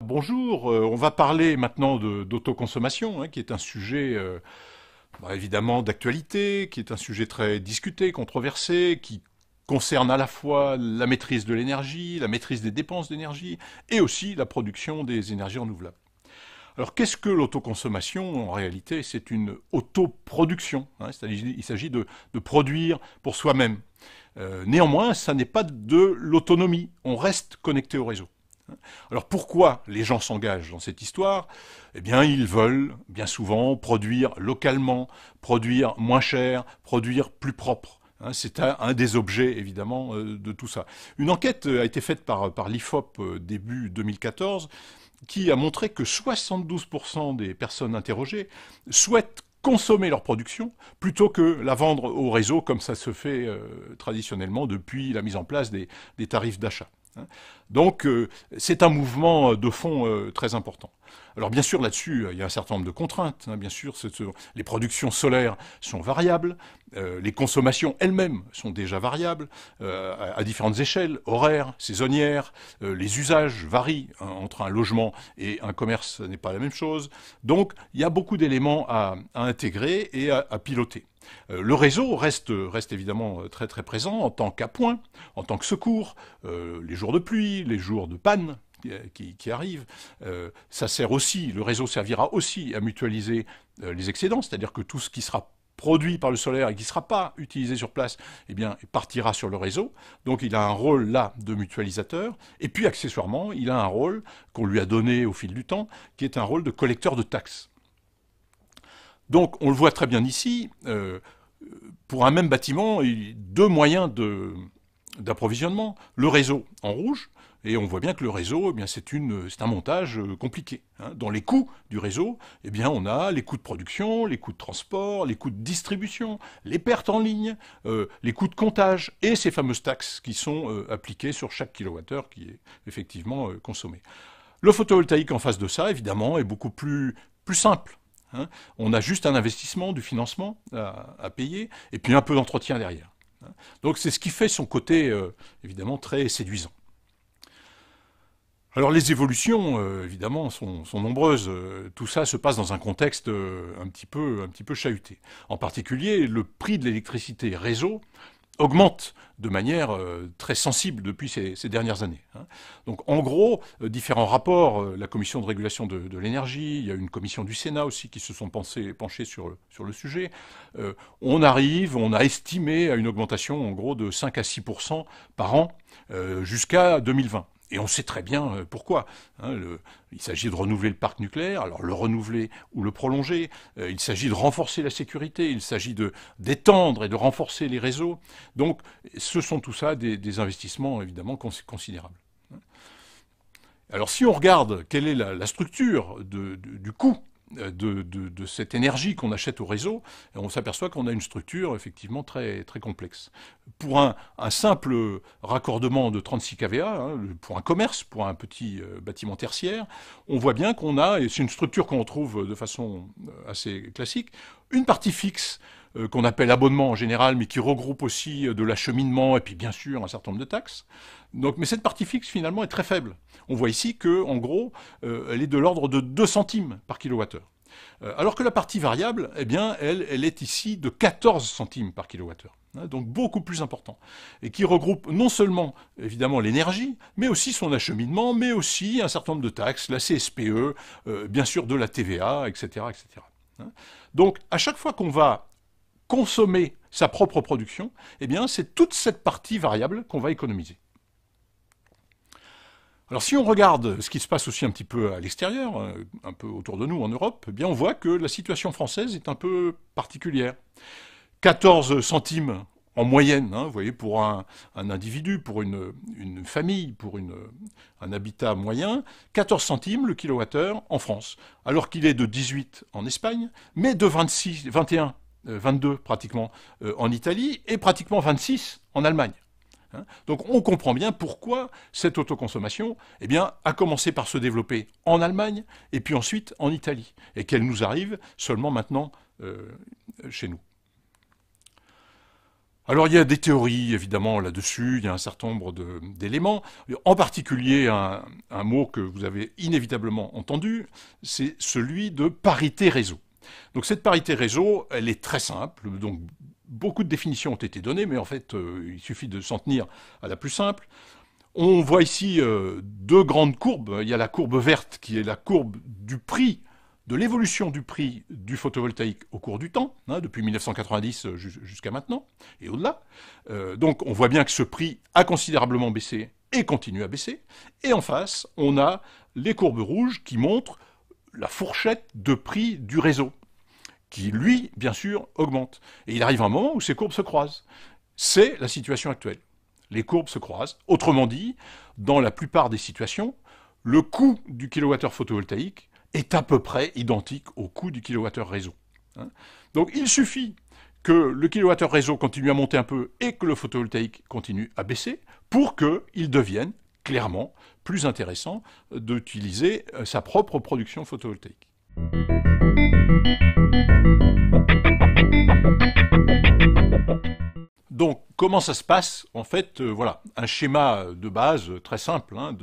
Bonjour, on va parler maintenant d'autoconsommation, qui est un sujet évidemment d'actualité, qui est un sujet très discuté, controversé, qui concerne à la fois la maîtrise de l'énergie, la maîtrise des dépenses d'énergie et aussi la production des énergies renouvelables. Alors qu'est-ce que l'autoconsommation? En réalité, c'est une autoproduction, il s'agit de produire pour soi-même. Néanmoins, ça n'est pas de l'autonomie, on reste connecté au réseau. Alors pourquoi les gens s'engagent dans cette histoire? Eh bien, ils veulent bien souvent produire localement, produire moins cher, produire plus propre. C'est un des objets, évidemment, de tout ça. Une enquête a été faite par l'IFOP début 2014 qui a montré que 72% des personnes interrogées souhaitent consommer leur production plutôt que la vendre au réseau comme ça se fait traditionnellement depuis la mise en place des tarifs d'achat. Donc c'est un mouvement de fond très important. Alors bien sûr là-dessus il y a un certain nombre de contraintes, bien sûr les productions solaires sont variables, les consommations elles-mêmes sont déjà variables à différentes échelles, horaires, saisonnières, les usages varient entre un logement et un commerce, ce n'est pas la même chose. Donc il y a beaucoup d'éléments à intégrer et à piloter. Le réseau reste évidemment très très présent en tant qu'appoint, en tant que secours, les jours de pluie, les jours de panne qui arrivent. Ça sert aussi, le réseau servira aussi à mutualiser les excédents, c'est-à-dire que tout ce qui sera produit par le solaire et qui ne sera pas utilisé sur place, eh bien, partira sur le réseau. Donc il a un rôle là de mutualisateur. Et puis accessoirement, il a un rôle qu'on lui a donné au fil du temps, qui est un rôle de collecteur de taxes. Donc, on le voit très bien ici, pour un même bâtiment, il y a deux moyens d'approvisionnement. Le réseau en rouge, et on voit bien que le réseau, eh bien, c'est un montage compliqué. Dans les coûts du réseau, eh bien, on a les coûts de production, les coûts de transport, les coûts de distribution, les pertes en ligne, les coûts de comptage, et ces fameuses taxes qui sont appliquées sur chaque kilowattheure qui est effectivement consommé. Le photovoltaïque en face de ça, évidemment, est beaucoup plus simple. On a juste un investissement, du financement à payer, et puis un peu d'entretien derrière. Donc c'est ce qui fait son côté, évidemment, très séduisant. Alors les évolutions, évidemment, sont nombreuses. Tout ça se passe dans un contexte un petit peu chahuté. En particulier, le prix de l'électricité réseau augmente de manière très sensible depuis ces dernières années. Donc en gros, différents rapports, la commission de régulation de l'énergie, il y a une commission du Sénat aussi qui se sont penchés sur le sujet, on a estimé à une augmentation en gros de 5 à 6% par an jusqu'à 2020. Et on sait très bien pourquoi. Il s'agit de renouveler le parc nucléaire, alors le renouveler ou le prolonger. Il s'agit de renforcer la sécurité, il s'agit d'étendre et de renforcer les réseaux. Donc ce sont tout ça des investissements évidemment considérables. Alors si on regarde quelle est la structure du coût de cette énergie qu'on achète au réseau, on s'aperçoit qu'on a une structure effectivement très, très complexe. Pour un simple raccordement de 36 kVA, pour un commerce, pour un petit bâtiment tertiaire, on voit bien qu'on a, et c'est une structure qu'on retrouve de façon assez classique, une partie fixe qu'on appelle abonnement en général, mais qui regroupe aussi de l'acheminement et puis bien sûr un certain nombre de taxes. Donc, mais cette partie fixe finalement est très faible. On voit ici que, en gros, elle est de l'ordre de 2 centimes par kilowattheure. Alors que la partie variable, eh bien, elle est ici de 14 centimes par kilowattheure. Donc beaucoup plus important. Et qui regroupe non seulement, évidemment, l'énergie, mais aussi son acheminement, mais aussi un certain nombre de taxes, la CSPE, bien sûr de la TVA, etc., etc. Donc, à chaque fois qu'on va consommer sa propre production, eh bien, c'est toute cette partie variable qu'on va économiser. Alors si on regarde ce qui se passe aussi un petit peu à l'extérieur, un peu autour de nous en Europe, eh bien on voit que la situation française est un peu particulière. 14 centimes en moyenne, vous voyez, pour un individu, pour une famille, pour un habitat moyen, 14 centimes le kilowattheure en France, alors qu'il est de 18 en Espagne, mais de 26, 21, 22 pratiquement en Italie, et pratiquement 26 en Allemagne. hein. Donc on comprend bien pourquoi cette autoconsommation a commencé par se développer en Allemagne et puis ensuite en Italie, et qu'elle nous arrive seulement maintenant chez nous. Alors il y a des théories évidemment là-dessus, il y a un certain nombre d'éléments, en particulier un mot que vous avez inévitablement entendu, c'est celui de parité réseau. Donc cette parité réseau, elle est très simple, donc beaucoup de définitions ont été données, mais en fait il suffit de s'en tenir à la plus simple. On voit ici deux grandes courbes, il y a la courbe verte qui est la courbe du prix, de l'évolution du prix du photovoltaïque au cours du temps, hein, depuis 1990 jusqu'à maintenant, et au-delà. Donc on voit bien que ce prix a considérablement baissé et continue à baisser. Et en face, on a les courbes rouges qui montrent la fourchette de prix du réseau, qui lui, bien sûr, augmente. Et il arrive un moment où ces courbes se croisent. C'est la situation actuelle. Les courbes se croisent. Autrement dit, dans la plupart des situations, le coût du kilowattheure photovoltaïque est à peu près identique au coût du kilowattheure réseau. Donc il suffit que le kilowattheure réseau continue à monter un peu et que le photovoltaïque continue à baisser pour qu'il devienne clairement plus intéressant d'utiliser sa propre production photovoltaïque. Donc, comment ça se passe? En fait, voilà, un schéma de base très simple, hein,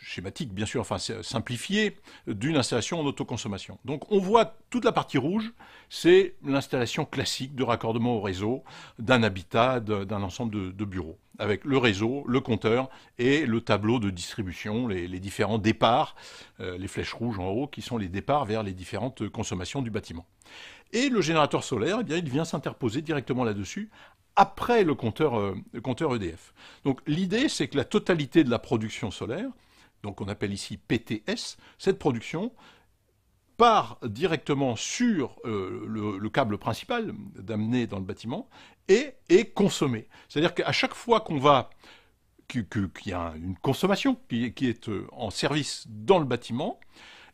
schématique bien sûr, enfin simplifié, d'une installation en autoconsommation. Donc on voit toute la partie rouge, c'est l'installation classique de raccordement au réseau d'un habitat, d'un ensemble de bureaux, avec le réseau, le compteur et le tableau de distribution, les différents départs, les flèches rouges en haut, qui sont les départs vers les différentes consommations du bâtiment. Et le générateur solaire, eh bien, il vient s'interposer directement là-dessus, après le compteur EDF. Donc l'idée, c'est que la totalité de la production solaire, donc on appelle ici PTS, cette production part directement sur le câble principal d'amener dans le bâtiment et est consommée. C'est-à-dire qu'à chaque fois qu'il y a une consommation qui est en service dans le bâtiment,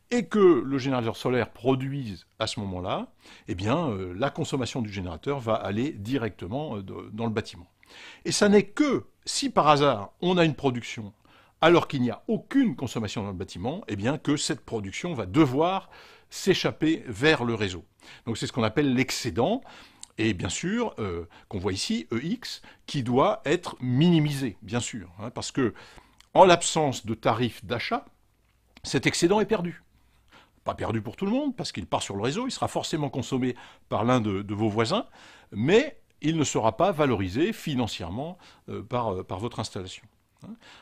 et que le générateur solaire produise à ce moment-là, eh bien, la consommation du générateur va aller directement dans le bâtiment. Et ça n'est que si par hasard on a une production alors qu'il n'y a aucune consommation dans le bâtiment, eh bien que cette production va devoir s'échapper vers le réseau. Donc c'est ce qu'on appelle l'excédent, et bien sûr, qu'on voit ici, EX, qui doit être minimisé, bien sûr, hein, parce que en l'absence de tarif d'achat, cet excédent est perdu. Pas perdu pour tout le monde, parce qu'il part sur le réseau, il sera forcément consommé par l'un de vos voisins, mais il ne sera pas valorisé financièrement par votre installation.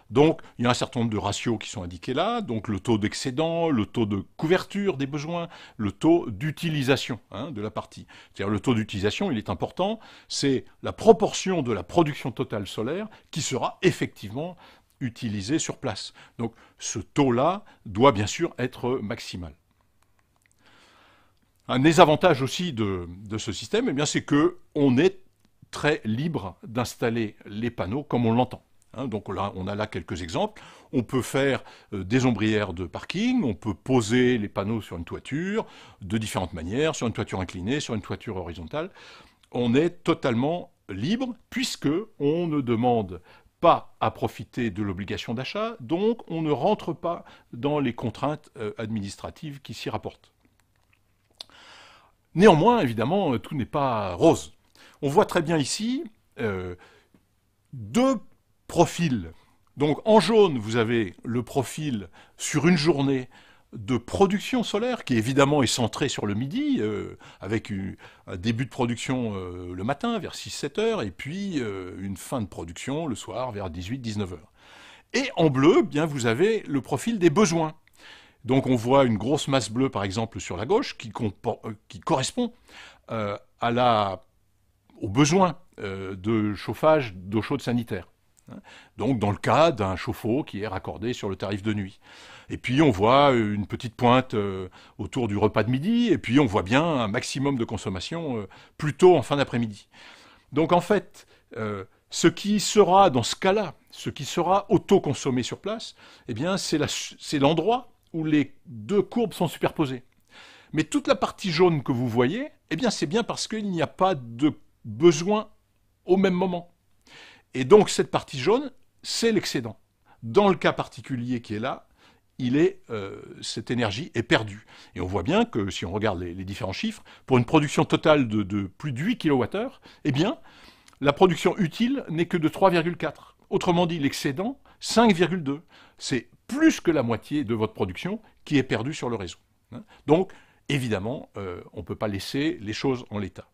Donc, il y a un certain nombre de ratios qui sont indiqués là, donc le taux d'excédent, le taux de couverture des besoins, le taux d'utilisation de la partie. C'est-à-dire le taux d'utilisation, il est important, c'est la proportion de la production totale solaire qui sera effectivement utilisée sur place. Donc, ce taux-là doit bien sûr être maximal. Un des avantages aussi de ce système, eh bien, c'est qu'on est très libre d'installer les panneaux comme on l'entend. Donc là, on a là quelques exemples. On peut faire des ombrières de parking, on peut poser les panneaux sur une toiture de différentes manières, sur une toiture inclinée, sur une toiture horizontale. On est totalement libre puisque on ne demande pas à profiter de l'obligation d'achat, donc on ne rentre pas dans les contraintes administratives qui s'y rapportent. Néanmoins, évidemment, tout n'est pas rose. On voit très bien ici deux profils. Donc en jaune, vous avez le profil sur une journée de production solaire, qui évidemment est centré sur le midi, avec un début de production le matin vers 6-7 heures, et puis une fin de production le soir vers 18-19 heures. Et en bleu, bien, vous avez le profil des besoins. Donc on voit une grosse masse bleue, par exemple, sur la gauche, qui correspond aux besoins de chauffage d'eau chaude sanitaire. Donc dans le cas d'un chauffe-eau qui est raccordé sur le tarif de nuit. Et puis on voit une petite pointe autour du repas de midi, et puis on voit bien un maximum de consommation plutôt en fin d'après-midi. Donc en fait, ce qui sera dans ce cas-là, ce qui sera auto-consommé sur place, eh bien c'est l'endroit où les deux courbes sont superposées. Mais toute la partie jaune que vous voyez, eh bien c'est bien parce qu'il n'y a pas de besoin au même moment. Et donc cette partie jaune, c'est l'excédent. Dans le cas particulier qui est là, cette énergie est perdue. Et on voit bien que si on regarde les différents chiffres, pour une production totale de plus de 8 kWh, eh bien, la production utile n'est que de 3,4. Autrement dit, l'excédent, 5,2. C'est plus que la moitié de votre production qui est perdue sur le réseau. Donc, évidemment, on ne peut pas laisser les choses en l'état.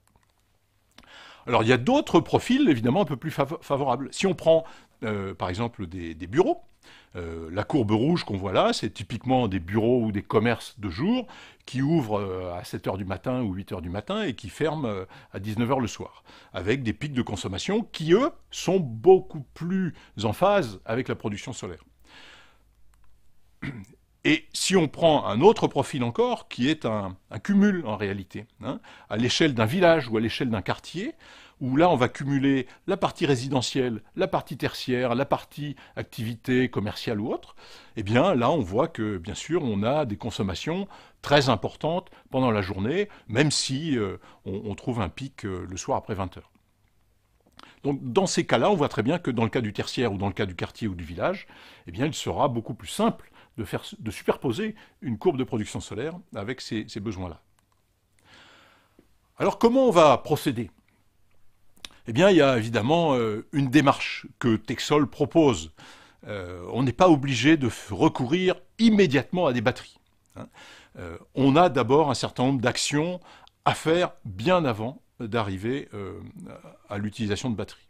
Alors, il y a d'autres profils, évidemment, un peu plus favorables. Si on prend, par exemple, des bureaux, la courbe rouge qu'on voit là, c'est typiquement des bureaux ou des commerces de jour qui ouvrent à 7h du matin ou 8h du matin et qui ferment à 19h le soir, avec des pics de consommation qui, eux, sont beaucoup plus en phase avec la production solaire. Et si on prend un autre profil encore, qui est un cumul en réalité, à l'échelle d'un village ou à l'échelle d'un quartier, où là on va cumuler la partie résidentielle, la partie tertiaire, la partie activité commerciale ou autre, eh bien là on voit que bien sûr on a des consommations très importantes pendant la journée, même si on trouve un pic le soir après 20h. Donc dans ces cas-là, on voit très bien que dans le cas du tertiaire ou dans le cas du quartier ou du village, eh bien il sera beaucoup plus simple de superposer une courbe de production solaire avec ces besoins-là. Alors comment on va procéder ? Eh bien, il y a évidemment une démarche que Texol propose. On n'est pas obligé de recourir immédiatement à des batteries. On a d'abord un certain nombre d'actions à faire bien avant d'arriver à l'utilisation de batteries.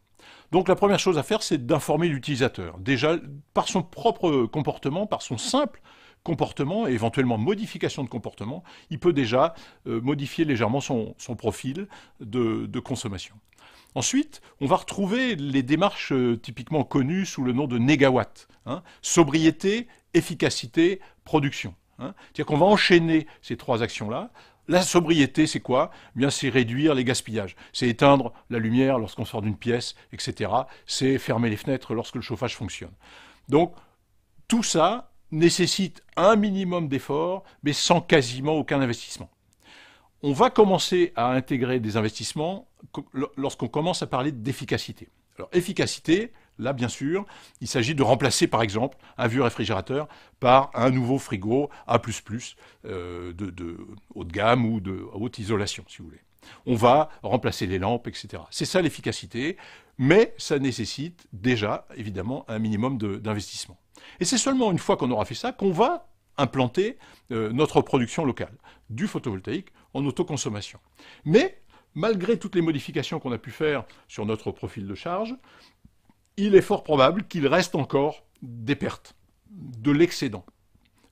Donc la première chose à faire, c'est d'informer l'utilisateur. Déjà, par son propre comportement, par son simple comportement et éventuellement modification de comportement, il peut déjà modifier légèrement son profil de consommation. Ensuite, on va retrouver les démarches typiquement connues sous le nom de négawatt. Sobriété, efficacité, production. C'est-à-dire qu'on va enchaîner ces trois actions-là. La sobriété, c'est quoi ? Eh bien, c'est réduire les gaspillages. C'est éteindre la lumière lorsqu'on sort d'une pièce, etc. C'est fermer les fenêtres lorsque le chauffage fonctionne. Donc, tout ça nécessite un minimum d'efforts, mais sans quasiment aucun investissement. On va commencer à intégrer des investissements lorsqu'on commence à parler d'efficacité. Alors, efficacité, là, bien sûr, il s'agit de remplacer, par exemple, un vieux réfrigérateur par un nouveau frigo A++, de haut de gamme ou de haute isolation, si vous voulez. On va remplacer les lampes, etc. C'est ça l'efficacité, mais ça nécessite déjà, évidemment, un minimum d'investissement. Et c'est seulement une fois qu'on aura fait ça qu'on va implanter notre production locale, du photovoltaïque en autoconsommation. Mais, malgré toutes les modifications qu'on a pu faire sur notre profil de charge, il est fort probable qu'il reste encore des pertes, de l'excédent.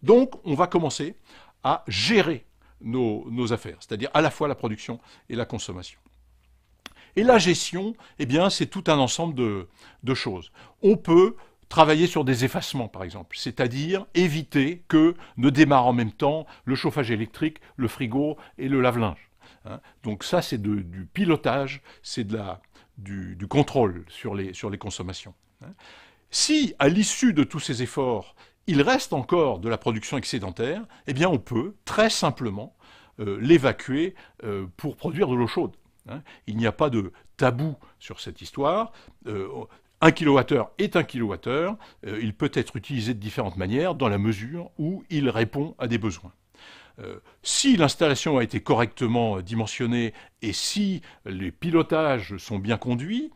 Donc, on va commencer à gérer nos affaires, c'est-à-dire à la fois la production et la consommation. Et la gestion, eh bien, c'est tout un ensemble de choses. On peut travailler sur des effacements, par exemple, c'est-à-dire éviter que ne démarrent en même temps le chauffage électrique, le frigo et le lave-linge. Donc ça, c'est du pilotage, c'est du contrôle sur les consommations. Si, à l'issue de tous ces efforts, il reste encore de la production excédentaire, eh bien on peut très simplement l'évacuer pour produire de l'eau chaude. Il n'y a pas de tabou sur cette histoire. 1 kWh est 1 kWh. Il peut être utilisé de différentes manières dans la mesure où il répond à des besoins. Si l'installation a été correctement dimensionnée et si les pilotages sont bien conduits,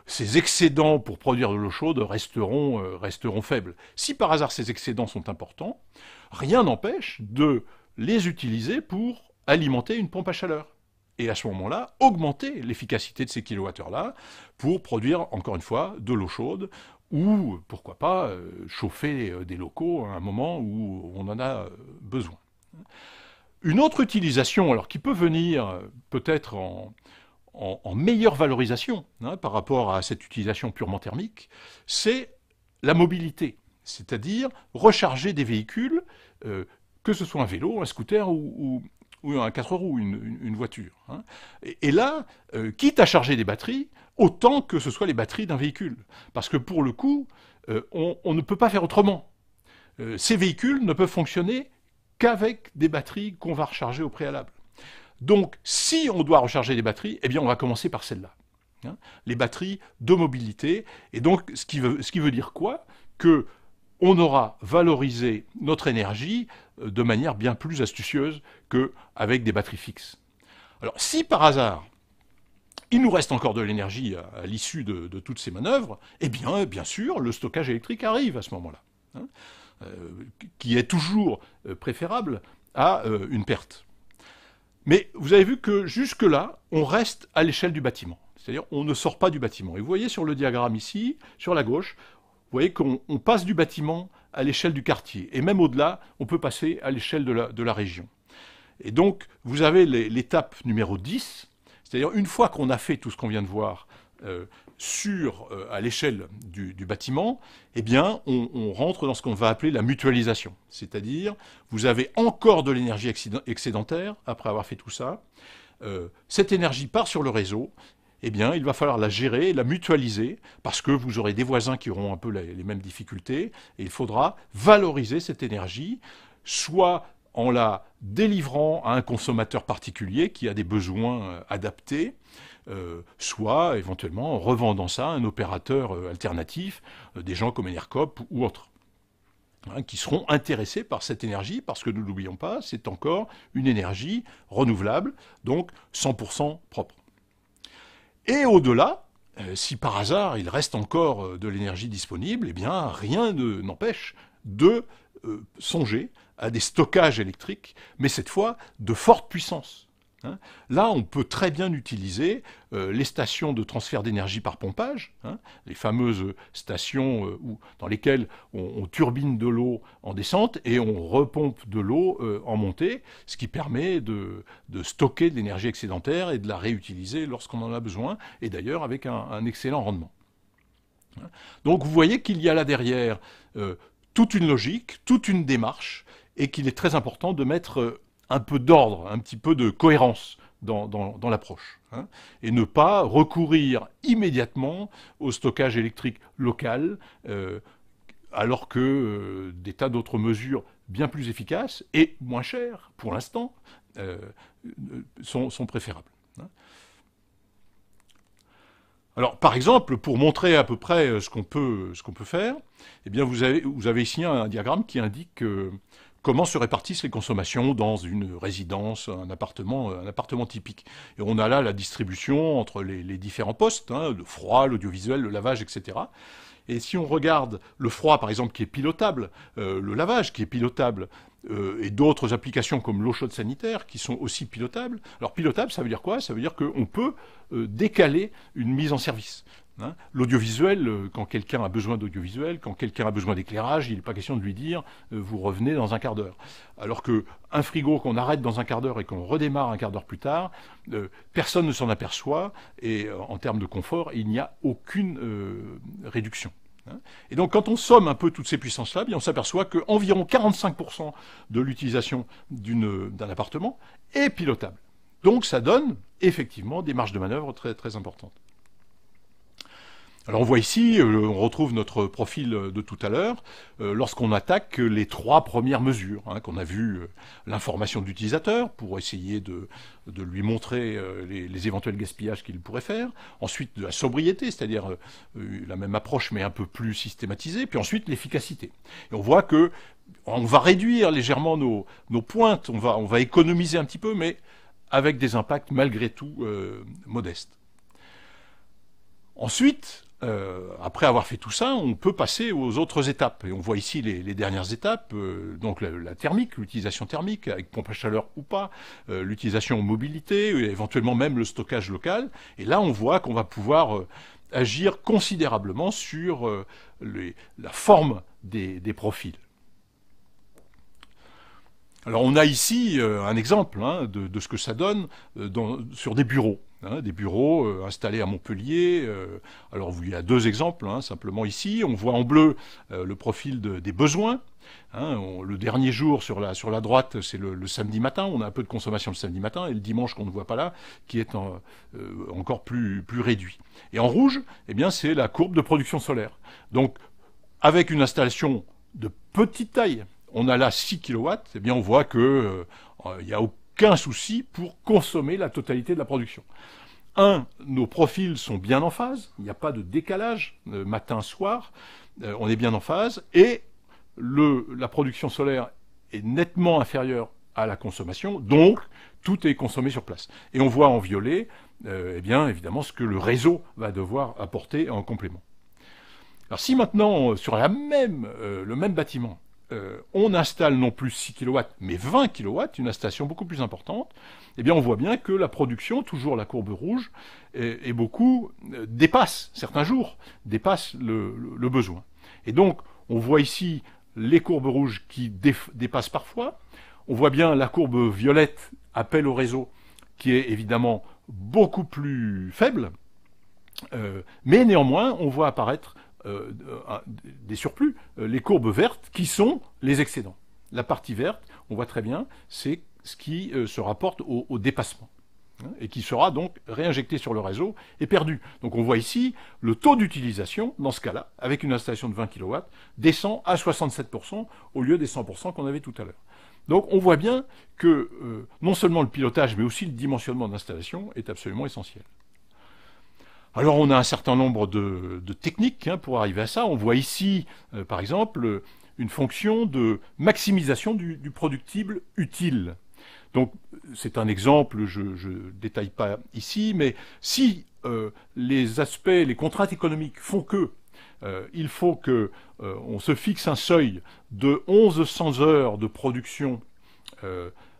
ces excédents pour produire de l'eau chaude resteront faibles. Si par hasard ces excédents sont importants, rien n'empêche de les utiliser pour alimenter une pompe à chaleur. Et à ce moment-là, augmenter l'efficacité de ces kilowattheures-là pour produire, encore une fois, de l'eau chaude ou, pourquoi pas, chauffer des locaux à un moment où on en a besoin. Une autre utilisation, alors qui peut venir peut-être en meilleure valorisation par rapport à cette utilisation purement thermique, c'est la mobilité, c'est-à-dire recharger des véhicules, que ce soit un vélo, un scooter ou un 4 roues, une voiture. Et là, quitte à charger des batteries, autant que ce soit les batteries d'un véhicule. Parce que pour le coup, on ne peut pas faire autrement. Ces véhicules ne peuvent fonctionner qu'avec des batteries qu'on va recharger au préalable. Donc, si on doit recharger des batteries, eh bien, on va commencer par celle-là. hein, les batteries de mobilité. Et donc, ce qui veut dire quoi? Que on aura valorisé notre énergie de manière bien plus astucieuse qu'avec des batteries fixes. Alors, si par hasard, il nous reste encore de l'énergie à l'issue de toutes ces manœuvres, eh bien sûr, le stockage électrique arrive à ce moment-là, hein, qui est toujours préférable à une perte. Mais vous avez vu que jusque-là, on reste à l'échelle du bâtiment. C'est-à-dire, on ne sort pas du bâtiment. Et vous voyez sur le diagramme ici, sur la gauche, vous voyez qu'on passe du bâtiment à l'échelle du quartier. Et même au-delà, on peut passer à l'échelle de la région. Et donc, vous avez l'étape numéro 10, c'est-à-dire une fois qu'on a fait tout ce qu'on vient de voir à l'échelle du bâtiment, eh bien, on rentre dans ce qu'on va appeler la mutualisation. C'est-à-dire, vous avez encore de l'énergie excédentaire après avoir fait tout ça. Cette énergie part sur le réseau. Eh bien, il va falloir la gérer, la mutualiser, parce que vous aurez des voisins qui auront un peu les mêmes difficultés, et il faudra valoriser cette énergie, soit en la délivrant à un consommateur particulier qui a des besoins adaptés, soit éventuellement en revendant ça à un opérateur alternatif, des gens comme Enercop ou autres, hein, qui seront intéressés par cette énergie, parce que nous ne l'oublions pas, c'est encore une énergie renouvelable, donc 100% propre. Et au-delà, si par hasard il reste encore de l'énergie disponible, eh bien rien n'empêche de songer à des stockages électriques, mais cette fois de forte puissance. Hein. Là, on peut très bien utiliser les stations de transfert d'énergie par pompage, hein, les fameuses stations dans lesquelles on turbine de l'eau en descente et on repompe de l'eau en montée, ce qui permet de stocker de l'énergie excédentaire et de la réutiliser lorsqu'on en a besoin, et d'ailleurs avec un excellent rendement. Hein. Donc vous voyez qu'il y a là derrière toute une logique, toute une démarche, et qu'il est très important de mettre un peu d'ordre, un petit peu de cohérence dans l'approche, hein, et ne pas recourir immédiatement au stockage électrique local, alors que des tas d'autres mesures bien plus efficaces et moins chères, pour l'instant, sont préférables. Hein. Alors, par exemple, pour montrer à peu près ce qu'on peut faire, eh bien, vous avez ici un diagramme qui indique comment se répartissent les consommations dans une résidence, un appartement typique. Et on a là la distribution entre les différents postes, hein, le froid, l'audiovisuel, le lavage, etc. Et si on regarde le froid, par exemple, qui est pilotable, le lavage qui est pilotable, et d'autres applications comme l'eau chaude sanitaire qui sont aussi pilotables. Alors pilotable, ça veut dire quoi? Ça veut dire qu'on peut décaler une mise en service. Hein. L'audiovisuel, quand quelqu'un a besoin d'audiovisuel, quand quelqu'un a besoin d'éclairage, il n'est pas question de lui dire vous revenez dans un quart d'heure. Alors qu'un frigo qu'on arrête dans un quart d'heure et qu'on redémarre un quart d'heure plus tard, personne ne s'en aperçoit et en termes de confort, il n'y a aucune réduction. Et donc quand on somme un peu toutes ces puissances-là, on s'aperçoit qu'environ 45% de l'utilisation d'un appartement est pilotable. Donc ça donne effectivement des marges de manœuvre très, très importantes. Alors on voit ici, on retrouve notre profil de tout à l'heure, lorsqu'on attaque les 3 premières mesures, hein, qu'on a vu, l'information de l'utilisateur, pour essayer de lui montrer les éventuels gaspillages qu'il pourrait faire, ensuite de la sobriété, c'est-à-dire la même approche mais un peu plus systématisée, puis ensuite l'efficacité. Et on voit que on va réduire légèrement nos pointes, on va économiser un petit peu, mais avec des impacts malgré tout modestes. Ensuite, après avoir fait tout ça, on peut passer aux autres étapes. Et on voit ici les dernières étapes, donc la thermique, l'utilisation thermique, avec pompe à chaleur ou pas, l'utilisation en mobilité, éventuellement même le stockage local. Et là, on voit qu'on va pouvoir agir considérablement sur la forme des profils. Alors on a ici un exemple de ce que ça donne sur des bureaux. Des bureaux installés à Montpellier. Alors il y a 2 exemples, simplement ici. On voit en bleu le profil des besoins. Le dernier jour sur la droite, c'est le samedi matin. On a un peu de consommation le samedi matin, et le dimanche qu'on ne voit pas là, qui est encore plus réduit. Et en rouge, eh bien, c'est la courbe de production solaire. Donc avec une installation de petite taille, on a là 6 kW, eh bien on voit qu'il n'y a aucun souci pour consommer la totalité de la production. nos profils sont bien en phase, il n'y a pas de décalage matin-soir, on est bien en phase, et la production solaire est nettement inférieure à la consommation, donc tout est consommé sur place. Et on voit en violet, eh bien, évidemment, ce que le réseau va devoir apporter en complément. Alors si maintenant, sur le même bâtiment, on installe non plus 6 kW, mais 20 kW, une installation beaucoup plus importante, eh bien on voit bien que la production, toujours la courbe rouge, est beaucoup, dépasse, certains jours, dépasse le besoin. Et donc, on voit ici les courbes rouges qui dépassent parfois. On voit bien la courbe violette, appel au réseau, qui est évidemment beaucoup plus faible, mais néanmoins, on voit apparaître des surplus, les courbes vertes, qui sont les excédents. La partie verte, on voit très bien, c'est ce qui se rapporte au dépassement, hein, et qui sera donc réinjecté sur le réseau et perdu. Donc on voit ici, le taux d'utilisation, dans ce cas-là, avec une installation de 20 kW, descend à 67% au lieu des 100% qu'on avait tout à l'heure. Donc on voit bien que non seulement le pilotage, mais aussi le dimensionnement d'installation est absolument essentiel. Alors on a un certain nombre de techniques pour arriver à ça. On voit ici, par exemple, une fonction de maximisation du productible utile. Donc c'est un exemple, je ne détaille pas ici, mais si les aspects, les contraintes économiques font que il faut que on se fixe un seuil de 1100 heures de production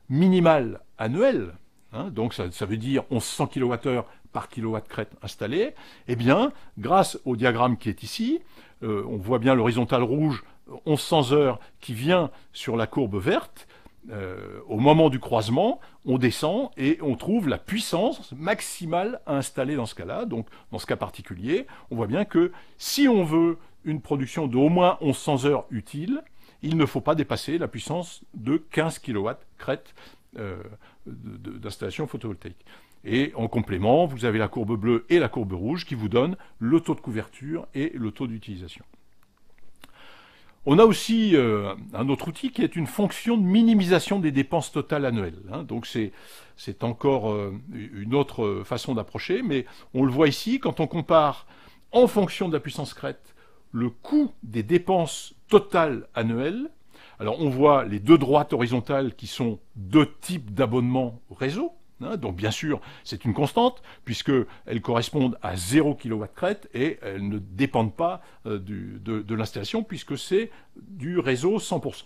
minimale annuelle, hein, donc ça veut dire 1100 kWh par kilowatt crête installé, eh bien, grâce au diagramme qui est ici, on voit bien l'horizontale rouge, 1100 heures, qui vient sur la courbe verte. Au moment du croisement, on descend et on trouve la puissance maximale à installer dans ce cas-là. Donc, dans ce cas particulier, on voit bien que si on veut une production de au moins 1100 heures utiles, il ne faut pas dépasser la puissance de 15 kW crête d'installation photovoltaïque. Et en complément, vous avez la courbe bleue et la courbe rouge qui vous donnent le taux de couverture et le taux d'utilisation. On a aussi un autre outil qui est une fonction de minimisation des dépenses totales annuelles, hein. Donc c'est encore une autre façon d'approcher, mais on le voit ici, quand on compare en fonction de la puissance crête le coût des dépenses totales annuelles. Alors on voit les deux droites horizontales qui sont deux types d'abonnements réseau. Hein, donc bien sûr, c'est une constante, puisqu'elles correspondent à 0 kW crête et elles ne dépendent pas de l'installation, puisque c'est du réseau 100%.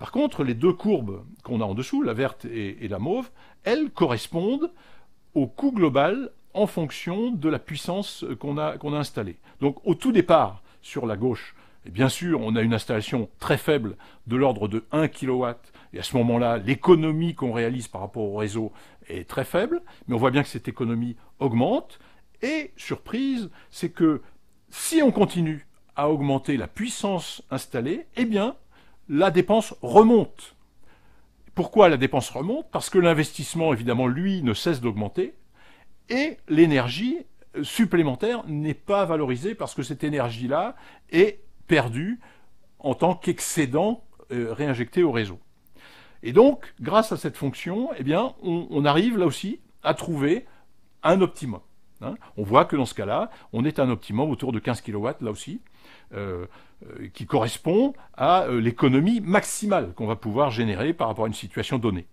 Par contre, les deux courbes qu'on a en dessous, la verte et la mauve, elles correspondent au coût global en fonction de la puissance qu'on a installée. Donc au tout départ, sur la gauche, et bien sûr, on a une installation très faible de l'ordre de 1 kW, et à ce moment-là, l'économie qu'on réalise par rapport au réseau est très faible, mais on voit bien que cette économie augmente, et surprise, c'est que si on continue à augmenter la puissance installée, eh bien, la dépense remonte. Pourquoi la dépense remonte? Parce que l'investissement, évidemment, lui, ne cesse d'augmenter, et l'énergie supplémentaire n'est pas valorisée parce que cette énergie-là est perdue en tant qu'excédent réinjecté au réseau. Et donc, grâce à cette fonction, eh bien, on arrive là aussi à trouver un optimum, hein. On voit que dans ce cas-là, on est à un optimum autour de 15 kW, là aussi, qui correspond à l'économie maximale qu'on va pouvoir générer par rapport à une situation donnée.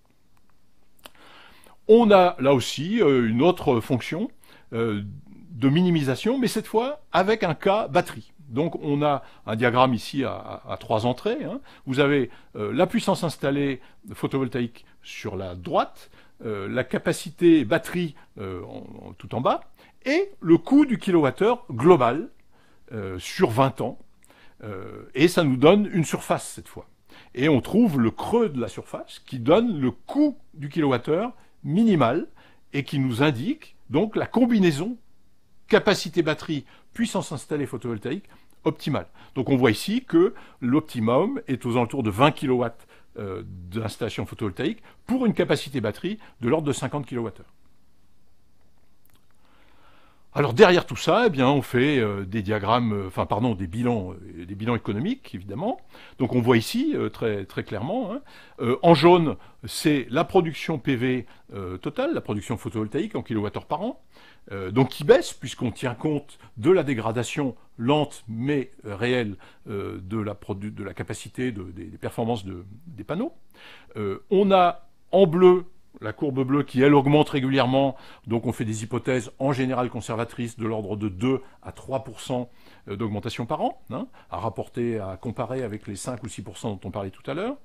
On a là aussi une autre fonction de minimisation, mais cette fois avec un cas batterie. Donc on a un diagramme ici à trois entrées, hein. Vous avez la puissance installée photovoltaïque sur la droite, la capacité batterie tout en bas, et le coût du kilowattheure global sur 20 ans. Et ça nous donne une surface cette fois. Et on trouve le creux de la surface qui donne le coût du kilowattheure minimal et qui nous indique donc la combinaison capacité batterie, puissance installée photovoltaïque optimale. Donc on voit ici que l'optimum est aux alentours de 20 kW d'installation photovoltaïque pour une capacité batterie de l'ordre de 50 kWh. Alors derrière tout ça, eh bien, on fait des diagrammes, des bilans économiques évidemment. Donc on voit ici très très clairement, hein, en jaune, c'est la production PV totale, la production photovoltaïque en kilowattheure par an, donc qui baisse puisqu'on tient compte de la dégradation lente mais réelle de la capacité des performances des panneaux. On a en bleu la courbe bleue qui, elle, augmente régulièrement. Donc on fait des hypothèses en général conservatrices de l'ordre de 2 à 3% d'augmentation par an, hein, à comparer avec les 5 ou 6% dont on parlait tout à l'heure.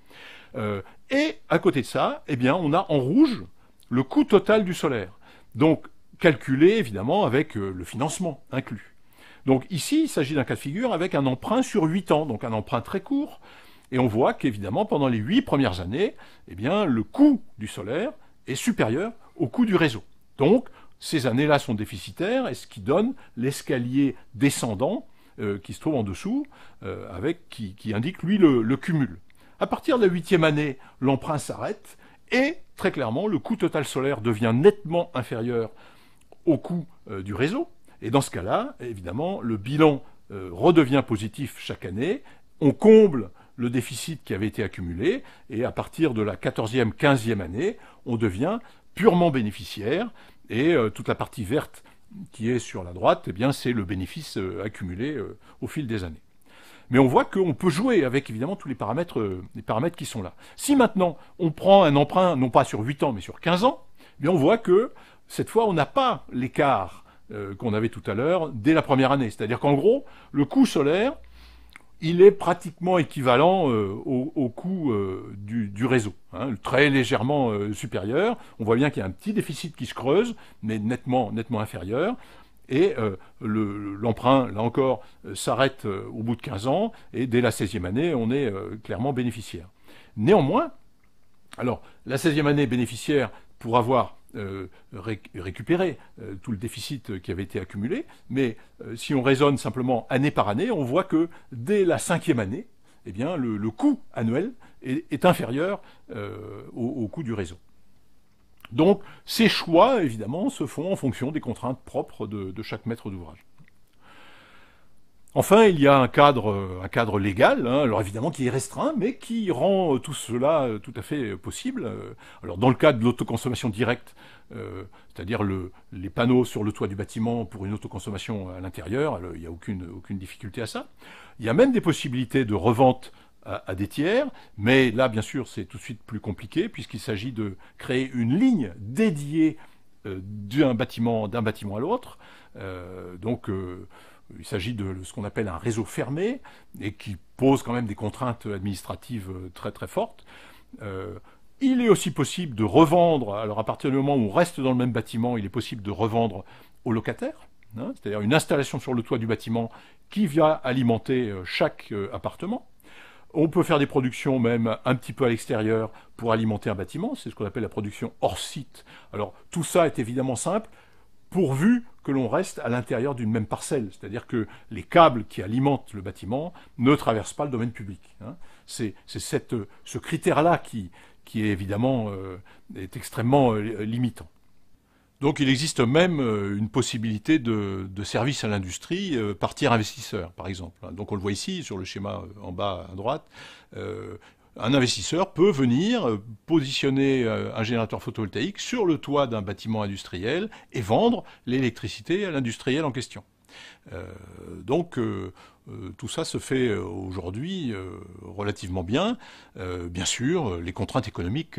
Et à côté de ça, eh bien, on a en rouge le coût total du solaire. Donc calculé évidemment avec le financement inclus. Donc ici, il s'agit d'un cas de figure avec un emprunt sur 8 ans, donc un emprunt très court. Et on voit qu'évidemment, pendant les 8 premières années, eh bien, le coût du solaire est supérieur au coût du réseau. Donc, ces années-là sont déficitaires, et ce qui donne l'escalier descendant qui se trouve en dessous, qui indique, lui, le cumul. À partir de la 8e année, l'emprunt s'arrête, et très clairement, le coût total solaire devient nettement inférieur au coût du réseau. Et dans ce cas-là, évidemment, le bilan redevient positif chaque année, on comble le déficit qui avait été accumulé, et à partir de la 14e, 15e année, on devient purement bénéficiaire, et toute la partie verte qui est sur la droite, eh bien, c'est le bénéfice accumulé au fil des années. Mais on voit qu'on peut jouer avec, évidemment, tous les paramètres qui sont là. Si maintenant, on prend un emprunt, non pas sur 8 ans, mais sur 15 ans, eh bien, on voit que, cette fois, on n'a pas l'écart qu'on avait tout à l'heure dès la première année. C'est-à-dire qu'en gros, le coût solaire, il est pratiquement équivalent au coût du réseau, hein, très légèrement supérieur. On voit bien qu'il y a un petit déficit qui se creuse, mais nettement inférieur. Et l'emprunt, là encore, s'arrête au bout de 15 ans, et dès la 16e année, on est clairement bénéficiaire. Néanmoins, alors, la 16e année bénéficiaire pour avoir récupéré tout le déficit qui avait été accumulé, mais si on raisonne simplement année par année, on voit que dès la 5e année, eh bien, le coût annuel est inférieur au coût du réseau. Donc, ces choix, évidemment, se font en fonction des contraintes propres de chaque maître d'ouvrage. Enfin, il y a un cadre légal, hein, alors évidemment qui est restreint, mais qui rend tout cela tout à fait possible. Alors dans le cas de l'autoconsommation directe, c'est-à-dire les panneaux sur le toit du bâtiment pour une autoconsommation à l'intérieur, il n'y a aucune difficulté à ça. Il y a même des possibilités de revente à des tiers, mais là, bien sûr, c'est tout de suite plus compliqué, puisqu'il s'agit de créer une ligne dédiée d'un bâtiment à l'autre. Il s'agit de ce qu'on appelle un réseau fermé et qui pose quand même des contraintes administratives très très fortes. Il est aussi possible de revendre, alors à partir du moment où on reste dans le même bâtiment, il est possible de revendre aux locataires, hein, c'est-à-dire une installation sur le toit du bâtiment qui vient alimenter chaque appartement. On peut faire des productions même un petit peu à l'extérieur pour alimenter un bâtiment, c'est ce qu'on appelle la production hors site. Alors tout ça est évidemment simple, pourvu que l'on reste à l'intérieur d'une même parcelle. C'est-à-dire que les câbles qui alimentent le bâtiment ne traversent pas le domaine public. Hein. C'est ce critère-là qui est évidemment est extrêmement limitant. Donc il existe même une possibilité de service à l'industrie par tiers investisseur, par exemple. Donc on le voit ici sur le schéma en bas à droite. Un investisseur peut venir positionner un générateur photovoltaïque sur le toit d'un bâtiment industriel et vendre l'électricité à l'industriel en question. Tout ça se fait aujourd'hui relativement bien. Bien sûr, les contraintes économiques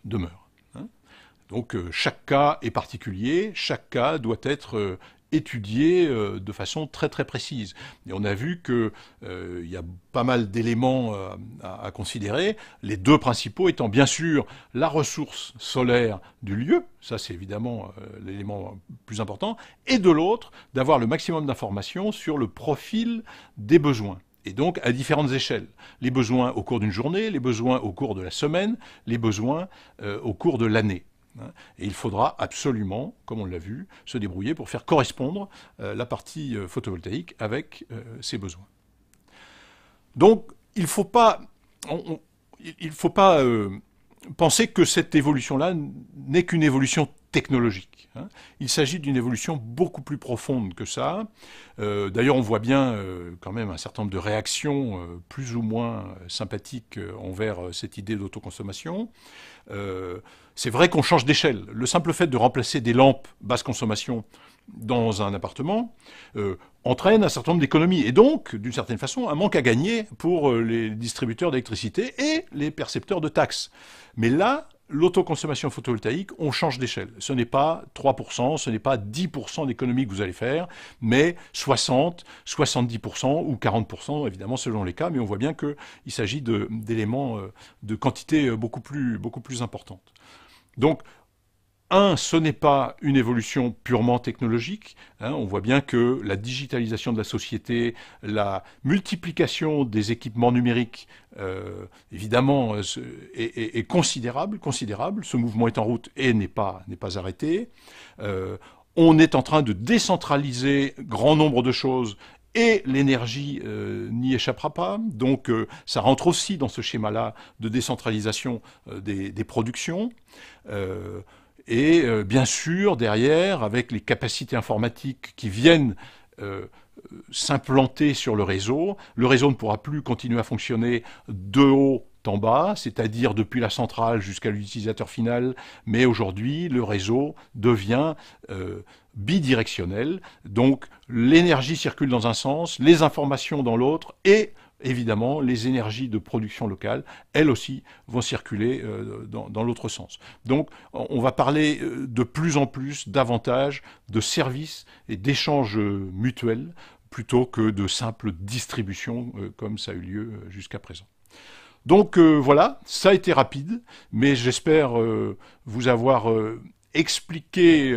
demeurent. Hein. Donc chaque cas est particulier, chaque cas doit être étudié de façon très très précise. Et on a vu que il y a pas mal d'éléments à considérer, les deux principaux étant bien sûr la ressource solaire du lieu, ça c'est évidemment l'élément plus important, et de l'autre, d'avoir le maximum d'informations sur le profil des besoins. Et donc à différentes échelles. Les besoins au cours d'une journée, les besoins au cours de la semaine, les besoins au cours de l'année. Et il faudra absolument, comme on l'a vu, se débrouiller pour faire correspondre la partie photovoltaïque avec ses besoins. Donc, il ne faut pas penser que cette évolution-là n'est qu'une évolution technologique. Il s'agit d'une évolution beaucoup plus profonde que ça. D'ailleurs, on voit bien quand même un certain nombre de réactions plus ou moins sympathiques envers cette idée d'autoconsommation. C'est vrai qu'on change d'échelle. Le simple fait de remplacer des lampes basse consommation dans un appartement entraîne un certain nombre d'économies et donc, d'une certaine façon, un manque à gagner pour les distributeurs d'électricité et les percepteurs de taxes. Mais là, l'autoconsommation photovoltaïque, on change d'échelle. Ce n'est pas 3%, ce n'est pas 10% d'économie que vous allez faire, mais 60, 70% ou 40%, évidemment, selon les cas, mais on voit bien qu'il s'agit d'éléments de quantité beaucoup plus importante. Donc, ce n'est pas une évolution purement technologique. On voit bien que la digitalisation de la société, la multiplication des équipements numériques, évidemment, est considérable. Ce mouvement est en route et n'est pas arrêté. On est en train de décentraliser grand nombre de choses. Et l'énergie n'y échappera pas. Donc ça rentre aussi dans ce schéma-là de décentralisation des productions. Et bien sûr, derrière, avec les capacités informatiques qui viennent s'implanter sur le réseau ne pourra plus continuer à fonctionner de haut en bas, c'est-à-dire depuis la centrale jusqu'à l'utilisateur final, mais aujourd'hui, le réseau devient bidirectionnel. Donc, l'énergie circule dans un sens, les informations dans l'autre, et évidemment, les énergies de production locale, elles aussi, vont circuler dans l'autre sens. Donc, on va parler de plus en plus, davantage, de services et d'échanges mutuels, plutôt que de simple distribution, comme ça a eu lieu jusqu'à présent. Donc voilà, ça a été rapide, mais j'espère vous avoir expliqué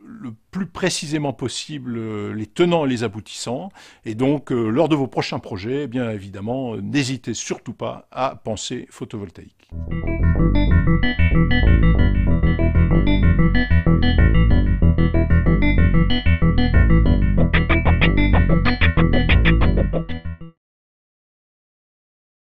le plus précisément possible les tenants et les aboutissants. Et donc, lors de vos prochains projets, eh bien évidemment, n'hésitez surtout pas à penser photovoltaïque.